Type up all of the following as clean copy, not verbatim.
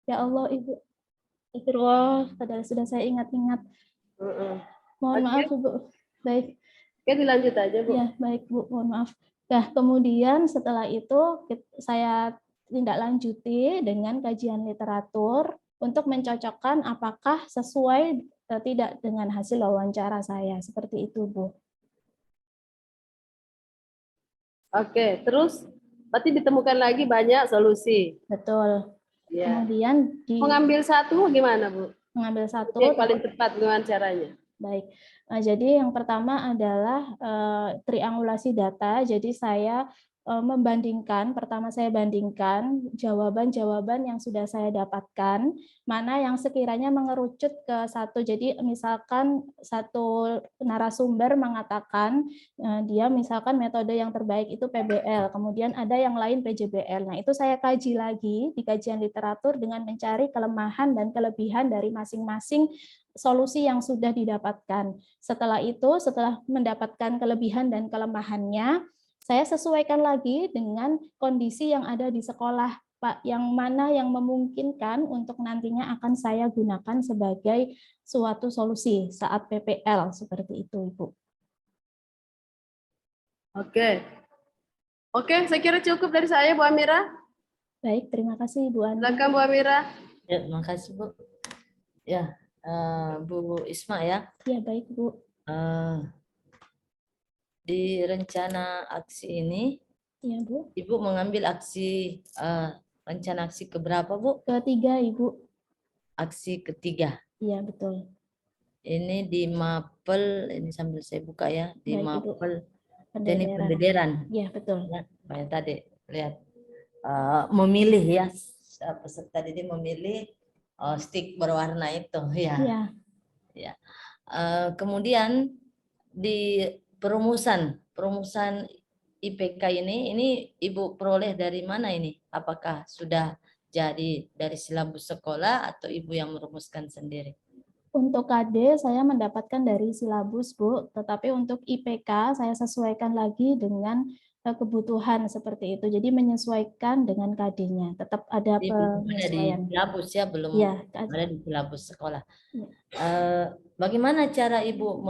Ya Allah, Ibu. Astagfirullah, padahal sudah saya ingat-ingat. Mohon Oke. maaf, Ibu. Baik. Oke, dilanjut aja, Bu. Ya, baik, Bu. Mohon maaf. Nah, kemudian setelah itu saya tindak lanjuti dengan kajian literatur untuk mencocokkan apakah sesuai tidak dengan hasil wawancara saya. Seperti itu, Bu. Oke, terus berarti ditemukan lagi banyak solusi. Betul. Ya. Kemudian Mengambil satu gimana, Bu? mengambil satu, Yang paling cepat gimana caranya? baik. Jadi yang pertama adalah triangulasi data. Jadi saya pertama saya bandingkan jawaban-jawaban yang sudah saya dapatkan, mana yang sekiranya mengerucut ke satu. Jadi misalkan satu narasumber mengatakan dia misalkan metode yang terbaik itu PBL, kemudian ada yang lain PJBL. Nah, itu saya kaji lagi di kajian literatur dengan mencari kelemahan dan kelebihan dari masing-masing solusi yang sudah didapatkan. Setelah itu, setelah mendapatkan kelebihan dan kelemahannya, saya sesuaikan lagi dengan kondisi yang ada di sekolah, Pak, yang mana yang memungkinkan untuk nantinya akan saya gunakan sebagai suatu solusi saat PPL, seperti itu, Ibu. Oke. Oke, saya kira cukup dari saya, Bu Amira. Baik, terima kasih, Bu Andi. Silakan, Bu Amira. Ya, terima kasih, Bu. Ya, Bu Isma ya. Ya, baik, Bu. Di rencana aksi ini, Ya, Bu. Ibu mengambil aksi rencana aksi keberapa, Bu? Ketiga, Ibu. Aksi ketiga. Iya, betul. Ini di Mapel, ini sambil saya buka ya, di Baik, Mapel Ibu. Pendidikan. Iya, betul. Ya, kayak tadi lihat memilih ya, peserta didik memilih stick berwarna itu ya. Iya. Ya. Kemudian di perumusan IPK ini Ibu peroleh dari mana ini? Apakah sudah jadi dari silabus sekolah atau Ibu yang merumuskan sendiri? Untuk KD saya mendapatkan dari silabus, Bu, tetapi untuk IPK saya sesuaikan lagi dengan kebutuhan seperti itu. Jadi menyesuaikan dengan KD-nya. Tetap ada penyesuaian. Di silabus ya, belum ya, ada di silabus sekolah. Ya. Bagaimana cara Ibu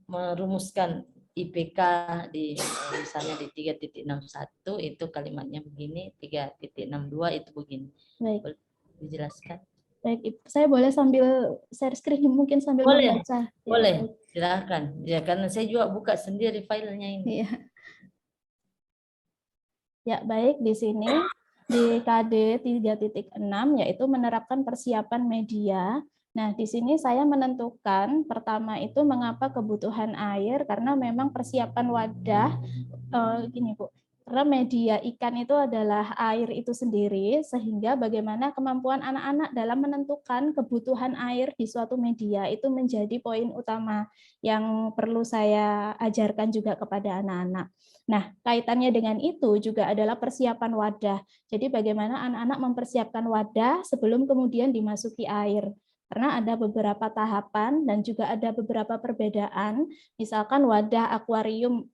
merumuskan IPK di misalnya di 3.61 itu kalimatnya begini, 3.62 itu begini. Baik. Boleh dijelaskan? Baik, saya boleh sambil share screen mungkin sambil boleh, membaca. Boleh, silakan. Ya, karena saya juga buka sendiri filenya ini. Ya. Ya, baik, di sini di KD 3.6 yaitu menerapkan persiapan media. Nah, di sini saya menentukan pertama itu mengapa kebutuhan air karena memang persiapan wadah gini, Bu. Karena media ikan itu adalah air itu sendiri, sehingga bagaimana kemampuan anak-anak dalam menentukan kebutuhan air di suatu media itu menjadi poin utama yang perlu saya ajarkan juga kepada anak-anak. Nah, kaitannya dengan itu juga adalah persiapan wadah. Jadi bagaimana anak-anak mempersiapkan wadah sebelum kemudian dimasuki air. Karena ada beberapa tahapan dan juga ada beberapa perbedaan. Misalkan wadah akuarium,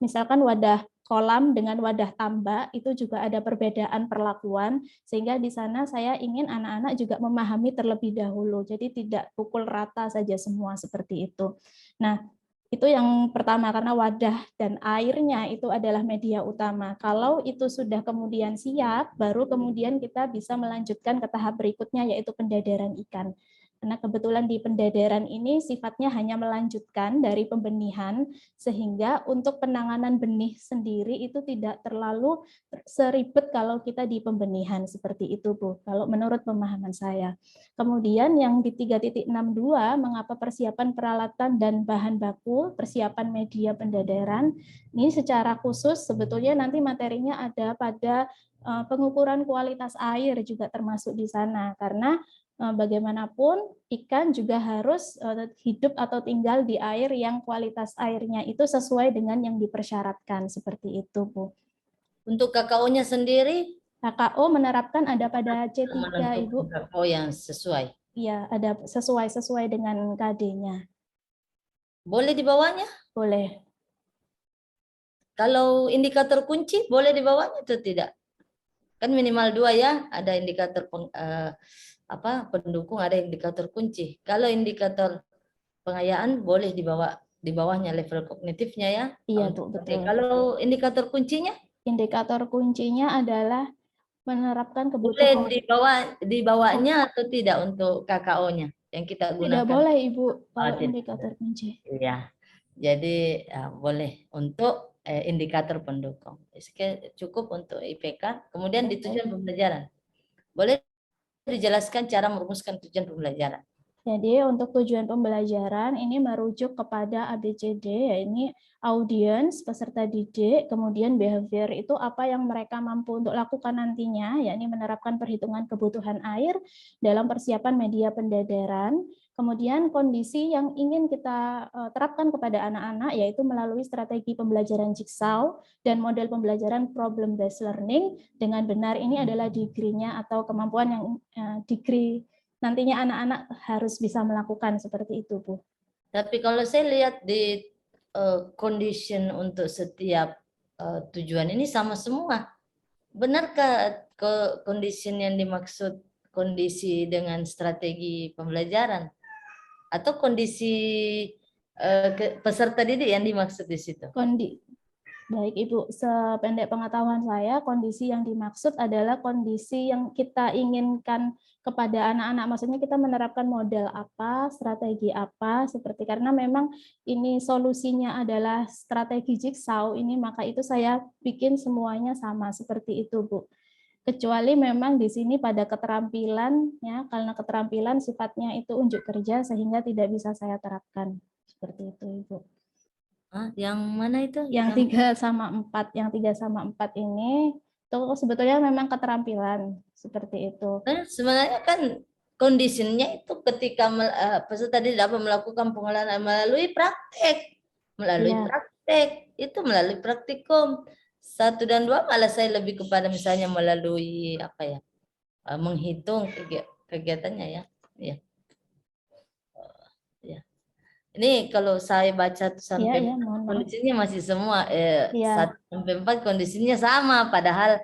misalkan wadah kolam dengan wadah tambak itu juga ada perbedaan perlakuan, sehingga di sana saya ingin anak-anak juga memahami terlebih dahulu. Jadi tidak pukul rata saja semua seperti itu. Nah, itu yang pertama karena wadah dan airnya itu adalah media utama. Kalau itu sudah kemudian siap, baru kemudian kita bisa melanjutkan ke tahap berikutnya yaitu pendadaran ikan. Karena kebetulan di pendadaran ini sifatnya hanya melanjutkan dari pembenihan, sehingga untuk penanganan benih sendiri itu tidak terlalu seribet kalau kita di pembenihan seperti itu, Bu. Kalau menurut pemahaman saya. Kemudian yang di 3.62, mengapa persiapan peralatan dan bahan baku, persiapan media pendadaran, ini secara khusus sebetulnya nanti materinya ada pada pengukuran kualitas air juga termasuk di sana, karena bagaimanapun ikan juga harus hidup atau tinggal di air yang kualitas airnya itu sesuai dengan yang dipersyaratkan seperti itu, Bu. Untuk KKO-nya sendiri? KKO menerapkan ada pada C3, Ibu. KKO yang sesuai? Iya, ada sesuai dengan KD-nya. Boleh dibawanya? Boleh. Kalau indikator kunci boleh dibawanya atau tidak? Kan minimal 2 ya, ada indikator pendukung, ada indikator kunci. Kalau indikator pengayaan boleh di bawahnya level kognitifnya ya. Iya, Bu, betul. Kalau indikator kuncinya Indikator kuncinya adalah menerapkan boleh kebutuhan. dibawanya atau tidak untuk KKO-nya yang kita Tidak gunakan? boleh, Ibu, kalau tidak. indikator kunci. Iya. Jadi boleh untuk indikator pendukung. Cukup untuk IPK. Kemudian di tujuan pembelajaran. Boleh dijelaskan cara merumuskan tujuan pembelajaran? Jadi untuk tujuan pembelajaran ini merujuk kepada ABCD, yaitu audience, peserta didik, kemudian behavior itu apa yang mereka mampu untuk lakukan nantinya, yakni menerapkan perhitungan kebutuhan air dalam persiapan media pendadaran, kemudian kondisi yang ingin kita terapkan kepada anak-anak yaitu melalui strategi pembelajaran jigsaw dan model pembelajaran problem based learning dengan benar ini adalah degree-nya atau kemampuan yang degree nantinya anak-anak harus bisa melakukan seperti itu, Bu. Tapi kalau saya lihat di condition untuk setiap tujuan ini sama semua. Benarkah condition yang dimaksud kondisi dengan strategi pembelajaran? Atau kondisi peserta didik yang dimaksud di situ? Baik, Ibu. Sependek pengetahuan saya, kondisi yang dimaksud adalah kondisi yang kita inginkan kepada anak-anak. Maksudnya kita menerapkan model apa, strategi apa, seperti karena memang ini solusinya adalah strategi jigsaw ini, maka itu saya bikin semuanya sama seperti itu, Bu. Kecuali memang di sini pada keterampilan, ya, karena keterampilan sifatnya itu unjuk kerja sehingga tidak bisa saya terapkan. Seperti itu, Ibu. Yang mana itu? Yang 3 sama 4. Yang 3 sama 4 ini itu sebetulnya memang keterampilan seperti itu. Sebenarnya kan kondisinya itu ketika peserta didik dapat melakukan pengelolaan melalui praktek. Itu melalui praktikum. 1 dan 2 malah saya lebih kepada misalnya melalui menghitung kegiatannya ya. Ya. Ini kalau saya baca sampai kondisinya masih semua 1 sampai 4 kondisinya sama, padahal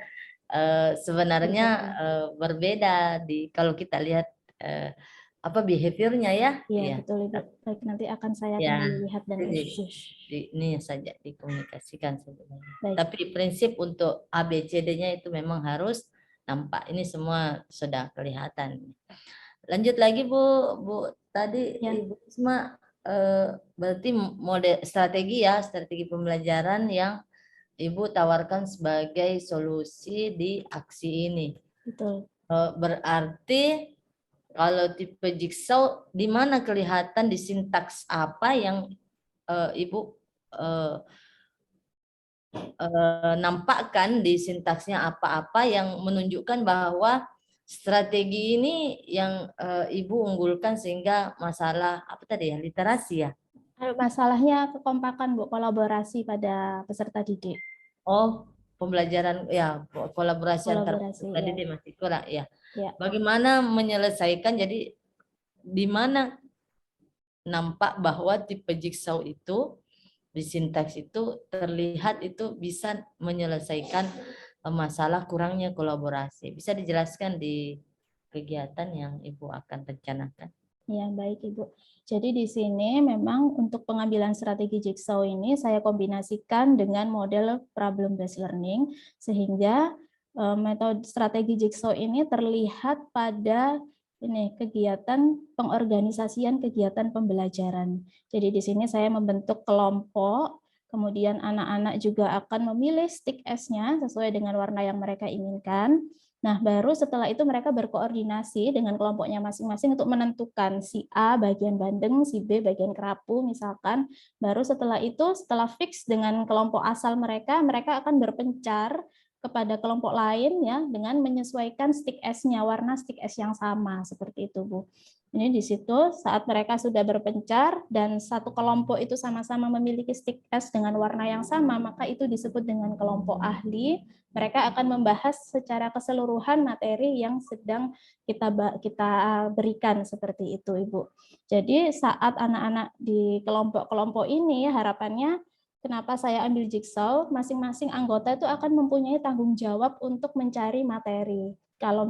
sebenarnya berbeda kalau kita lihat behaviornya ya. Iya, betul, Ibu. Baik, nanti akan saya kembali lihat dan ini saja dikomunikasikan sebenarnya. Tapi prinsip untuk ABCD-nya itu memang harus nampak. Ini semua sudah kelihatan. Lanjut lagi Bu tadi Ibu Isma, berarti strategi pembelajaran yang Ibu tawarkan sebagai solusi di aksi ini. Betul. Berarti kalau tipe jigsaw di mana kelihatan di sintaks apa yang Ibu nampakkan di sintaksnya apa-apa yang menunjukkan bahwa strategi ini yang Ibu unggulkan sehingga masalah literasi ya? Masalahnya kekompakan, Bu, kolaborasi pada peserta didik. Oh, pembelajaran ya, kolaborasi antar peserta didik masih kurang ya. Bagaimana menyelesaikan, jadi di mana nampak bahwa tipe jigsaw itu di sintaks itu terlihat itu bisa menyelesaikan masalah kurangnya kolaborasi. Bisa dijelaskan di kegiatan yang Ibu akan rencanakan? Ya, baik, Ibu. Jadi di sini memang untuk pengambilan strategi jigsaw ini saya kombinasikan dengan model problem based learning sehingga metode strategi jigsaw ini terlihat pada kegiatan pengorganisasian kegiatan pembelajaran. Jadi di sini saya membentuk kelompok, kemudian anak-anak juga akan memilih stick S-nya sesuai dengan warna yang mereka inginkan. Nah, baru setelah itu mereka berkoordinasi dengan kelompoknya masing-masing untuk menentukan si A bagian bandeng, si B bagian kerapu misalkan. Baru setelah itu, setelah fix dengan kelompok asal mereka, mereka akan berpencar kepada kelompok lain ya dengan menyesuaikan stick S-nya, warna stick S yang sama seperti itu, Bu. Ini di situ saat mereka sudah berpencar dan satu kelompok itu sama-sama memiliki stick S dengan warna yang sama, maka itu disebut dengan kelompok ahli. Mereka akan membahas secara keseluruhan materi yang sedang kita berikan seperti itu, Ibu. Jadi saat anak-anak di kelompok-kelompok ini harapannya kenapa saya ambil jigsaw, masing-masing anggota itu akan mempunyai tanggung jawab untuk mencari materi. Kalau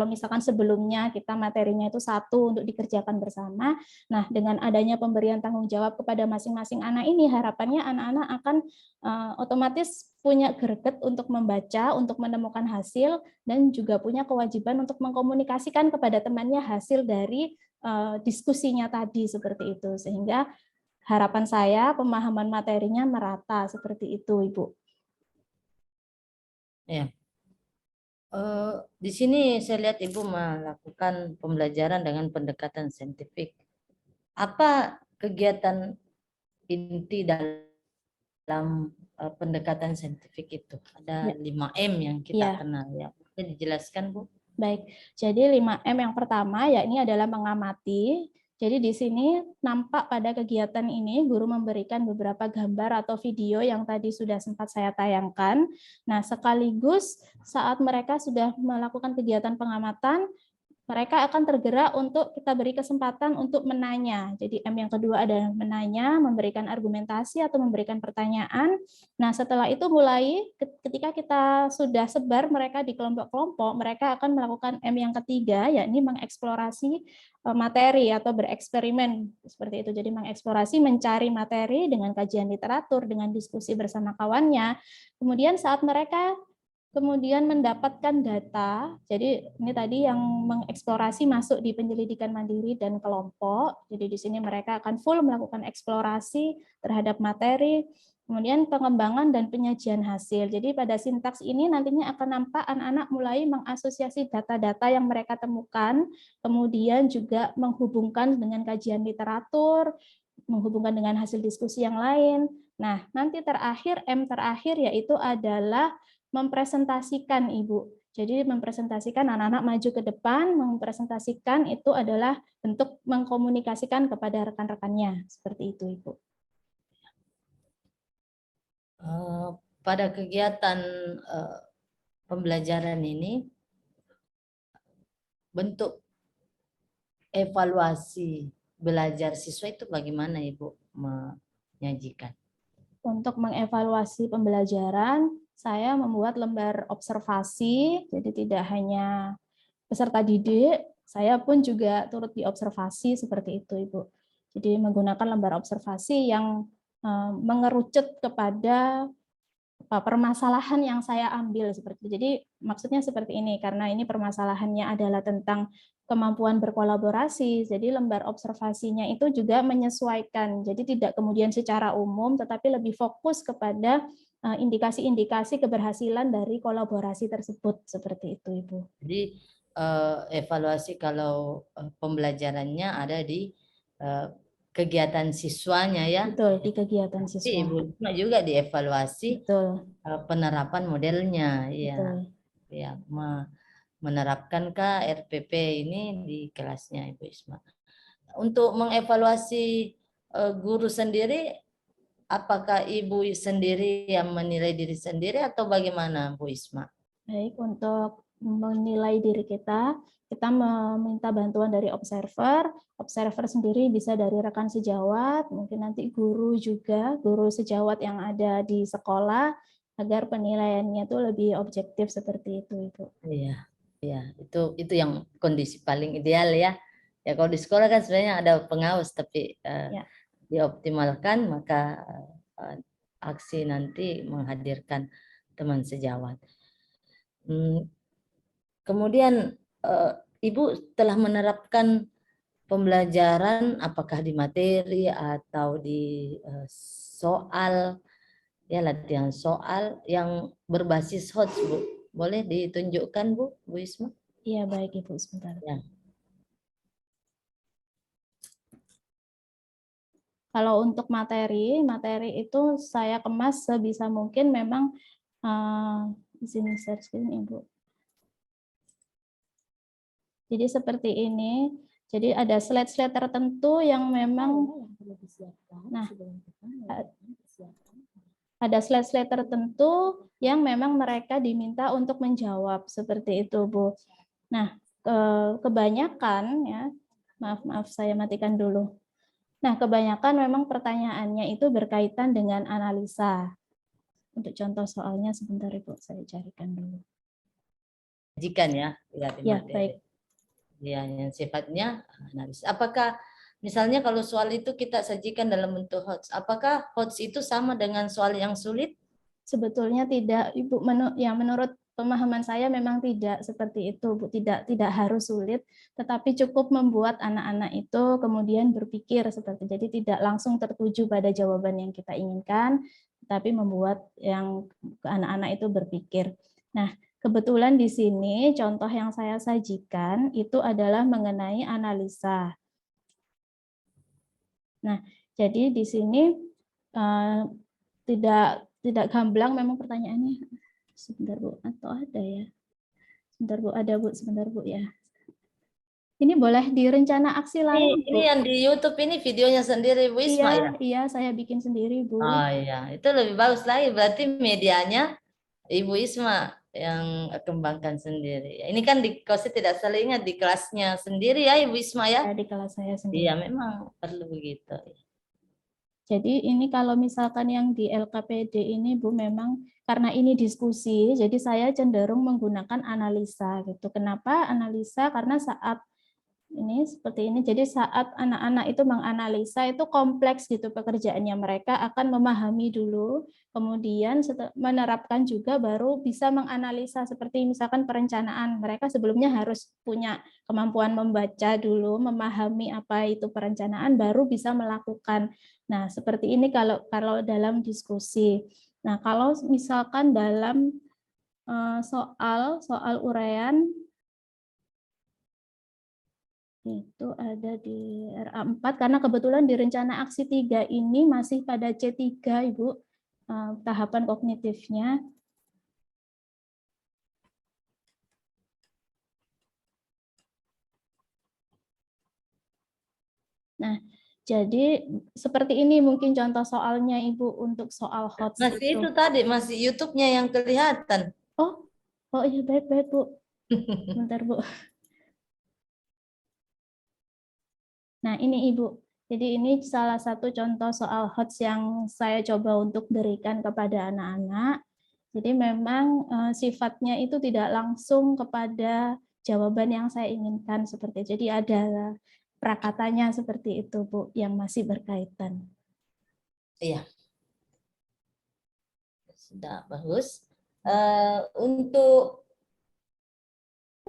misalkan sebelumnya kita materinya itu satu untuk dikerjakan bersama, nah dengan adanya pemberian tanggung jawab kepada masing-masing anak ini, harapannya anak-anak akan otomatis punya greget untuk membaca, untuk menemukan hasil, dan juga punya kewajiban untuk mengkomunikasikan kepada temannya hasil dari diskusinya tadi seperti itu, sehingga harapan saya pemahaman materinya merata seperti itu, Ibu. Ya. Di sini saya lihat Ibu melakukan pembelajaran dengan pendekatan saintifik. Apa kegiatan inti dalam pendekatan saintifik itu? Ada 5M yang kita kenal ya. Bisa dijelaskan, Bu? Baik, jadi 5M yang pertama ya ini adalah mengamati. Jadi di sini nampak pada kegiatan ini guru memberikan beberapa gambar atau video yang tadi sudah sempat saya tayangkan. Nah, sekaligus saat mereka sudah melakukan kegiatan pengamatan, mereka akan tergerak untuk kita beri kesempatan untuk menanya. Jadi M yang kedua adalah menanya, memberikan argumentasi atau memberikan pertanyaan. Nah, setelah itu mulai ketika kita sudah sebar mereka di kelompok-kelompok, mereka akan melakukan M yang ketiga, yakni mengeksplorasi materi atau bereksperimen seperti itu. Jadi mengeksplorasi, mencari materi dengan kajian literatur, dengan diskusi bersama kawannya. Kemudian saat mereka kemudian mendapatkan data, jadi ini tadi yang mengeksplorasi masuk di penyelidikan mandiri dan kelompok, jadi di sini mereka akan full melakukan eksplorasi terhadap materi, kemudian pengembangan dan penyajian hasil. Jadi pada sintaks ini nantinya akan nampak anak-anak mulai mengasosiasi data-data yang mereka temukan, kemudian juga menghubungkan dengan kajian literatur, menghubungkan dengan hasil diskusi yang lain. Nah, nanti terakhir, M terakhir yaitu adalah mempresentasikan, Ibu. Jadi mempresentasikan, anak-anak maju ke depan, mempresentasikan itu adalah bentuk mengkomunikasikan kepada rekan-rekannya. Seperti itu, Ibu. Pada kegiatan pembelajaran ini, bentuk evaluasi belajar siswa itu bagaimana Ibu menyajikan? Untuk mengevaluasi pembelajaran, saya membuat lembar observasi, jadi tidak hanya peserta didik, saya pun juga turut diobservasi seperti itu, Ibu. Jadi menggunakan lembar observasi yang mengerucut kepada permasalahan yang saya ambil seperti itu. Jadi maksudnya seperti ini, karena ini permasalahannya adalah tentang kemampuan berkolaborasi, jadi lembar observasinya itu juga menyesuaikan, jadi tidak kemudian secara umum, tetapi lebih fokus kepada indikasi-indikasi keberhasilan dari kolaborasi tersebut, seperti itu, Ibu. Jadi evaluasi kalau pembelajarannya ada di kegiatan siswanya ya. Betul, di kegiatan siswa. Ibu juga dievaluasi. Betul. Penerapan modelnya, ya. Betul. Ya, menerapkankah RPP ini di kelasnya Ibu Isma. Untuk mengevaluasi guru sendiri, apakah Ibu sendiri yang menilai diri sendiri atau bagaimana Bu Isma? Baik, untuk menilai diri kita meminta bantuan dari observer. Observer sendiri bisa dari rekan sejawat, mungkin nanti guru juga, guru sejawat yang ada di sekolah, agar penilaiannya itu lebih objektif seperti itu, Ibu. Iya, iya, itu yang kondisi paling ideal ya. Ya kalau di sekolah kan sebenarnya ada pengawas, tapi ya, dioptimalkan maka aksi nanti menghadirkan teman sejawat. Kemudian Ibu telah menerapkan pembelajaran apakah di materi atau di soal, ya latihan soal yang berbasis HOTS, Bu. Boleh ditunjukkan Bu Isma? Iya, baik Ibu, sebentar. Ya. Kalau untuk materi itu saya kemas sebisa mungkin memang di sini share screen Ibu. Jadi seperti ini. Jadi ada slide-slide tertentu yang memang ada slide-slide tertentu yang memang mereka diminta untuk menjawab seperti itu, Bu. Nah, kebanyakan ya, maaf saya matikan dulu. Nah, kebanyakan memang pertanyaannya itu berkaitan dengan analisa. Untuk contoh soalnya sebentar Ibu, saya carikan dulu. Sajikan ya, di Ya, materi. baik. Ya, yang sifatnya analisa. Apakah misalnya kalau soal itu kita sajikan dalam bentuk HOTS, apakah HOTS itu sama dengan soal yang sulit? Sebetulnya tidak, Ibu. Ya, menurut pemahaman saya memang tidak seperti itu, Bu. Tidak harus sulit, tetapi cukup membuat anak-anak itu kemudian berpikir seperti. Jadi tidak langsung tertuju pada jawaban yang kita inginkan, tetapi membuat yang anak-anak itu berpikir. Nah, kebetulan di sini contoh yang saya sajikan itu adalah mengenai analisa. Nah, jadi di sini tidak gamblang memang pertanyaannya. Sebentar Bu, atau ada ya? Sebentar Bu, ada Bu, sebentar Bu ya. Ini boleh direncana aksi lain Ini Bu? yang di YouTube ini videonya sendiri Bu Iya, Isma ya? iya saya bikin sendiri Bu. Oh iya, itu lebih bagus lagi. Berarti medianya Ibu Isma yang kembangkan sendiri. Ini kan di kelas tidak salah ingat di kelasnya sendiri ya Ibu Isma ya? Ya, di kelas saya Iya, sendiri. memang perlu begitu. Jadi ini kalau misalkan yang di LKPD ini Bu memang karena ini diskusi, jadi saya cenderung menggunakan analisa gitu. Kenapa analisa? Karena saat ini seperti ini. Jadi saat anak-anak itu menganalisa itu kompleks gitu pekerjaannya. Mereka akan memahami dulu, kemudian menerapkan juga baru bisa menganalisa seperti misalkan perencanaan. Mereka sebelumnya harus punya kemampuan membaca dulu, memahami apa itu perencanaan baru bisa melakukan. Nah, seperti ini kalau dalam diskusi. Nah, kalau misalkan dalam soal uraian itu ada di RA4 karena kebetulan di rencana aksi 3 ini masih pada C3 Ibu, tahapan kognitifnya. Nah, jadi seperti ini mungkin contoh soalnya Ibu untuk soal HOTS Masih itu. itu tadi, masih YouTube-nya yang kelihatan. Oh, oh iya baik-baik Bu. Bentar Bu. Nah, ini Ibu. Jadi ini salah satu contoh soal HOTS yang saya coba untuk berikan kepada anak-anak. Jadi memang sifatnya itu tidak langsung kepada jawaban yang saya inginkan seperti itu. Jadi ada prakatanya seperti itu Bu yang masih berkaitan. Iya, sudah bagus. Untuk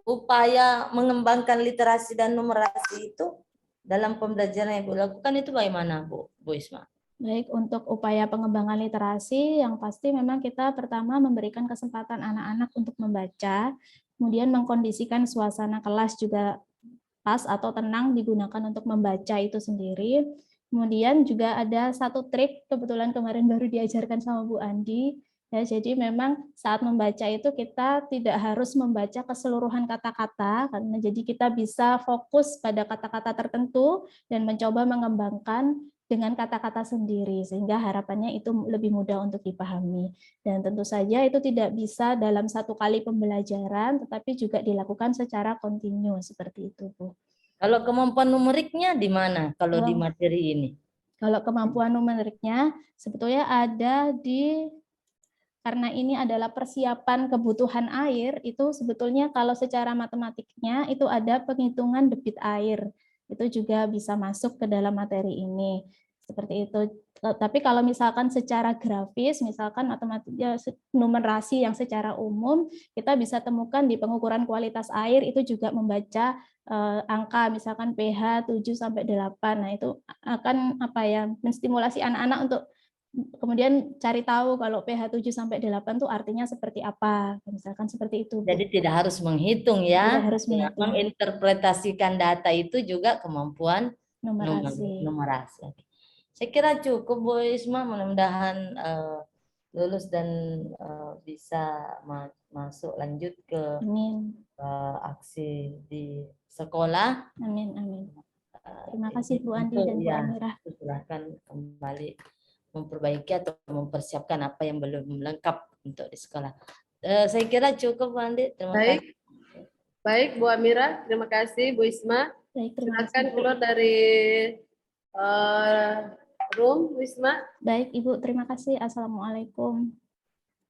upaya mengembangkan literasi dan numerasi itu dalam pembelajaran yang Ibu lakukan itu bagaimana Bu Isma? Baik, untuk upaya pengembangan literasi yang pasti memang kita pertama memberikan kesempatan anak-anak untuk membaca, kemudian mengkondisikan suasana kelas juga pas atau tenang digunakan untuk membaca itu sendiri. Kemudian juga ada satu trik, kebetulan kemarin baru diajarkan sama Bu Andi. Ya, jadi memang saat membaca itu kita tidak harus membaca keseluruhan kata-kata, karena jadi kita bisa fokus pada kata-kata tertentu dan mencoba mengembangkan dengan kata-kata sendiri, sehingga harapannya itu lebih mudah untuk dipahami. Dan tentu saja itu tidak bisa dalam satu kali pembelajaran, tetapi juga dilakukan secara kontinu, seperti itu, Bu. Kalau kemampuan numeriknya di mana kalau di materi ini? Kalau kemampuan numeriknya sebetulnya ada karena ini adalah persiapan kebutuhan air, itu sebetulnya kalau secara matematiknya itu ada penghitungan debit air. Itu juga bisa masuk ke dalam materi ini. Seperti itu. Tapi kalau misalkan secara grafis, misalkan matematika numerasi yang secara umum, kita bisa temukan di pengukuran kualitas air itu juga membaca angka misalkan pH 7 sampai 8. Nah, itu akan menstimulasi anak-anak untuk kemudian cari tahu kalau pH 7 sampai 8 itu artinya seperti apa. Misalkan seperti itu, Bu. Jadi tidak harus menghitung ya. Tidak harus menghitung. Menginterpretasikan data itu juga kemampuan Numerasi. numerasi. Saya kira cukup Bu Isma, mudah-mudahan lulus dan bisa masuk lanjut ke Amin. aksi di sekolah. Amin, amin. Terima kasih Bu Andi dan Bu Amirah. Silahkan kembali memperbaiki atau mempersiapkan apa yang belum lengkap untuk di sekolah. Saya kira cukup Bu Andi. Terima kasih. Baik Bu Amira, terima kasih Bu Isma. Baik, terima Silakan kasih Bu. keluar dari Rum, Wisma. Baik, Ibu. Terima kasih. Assalamualaikum.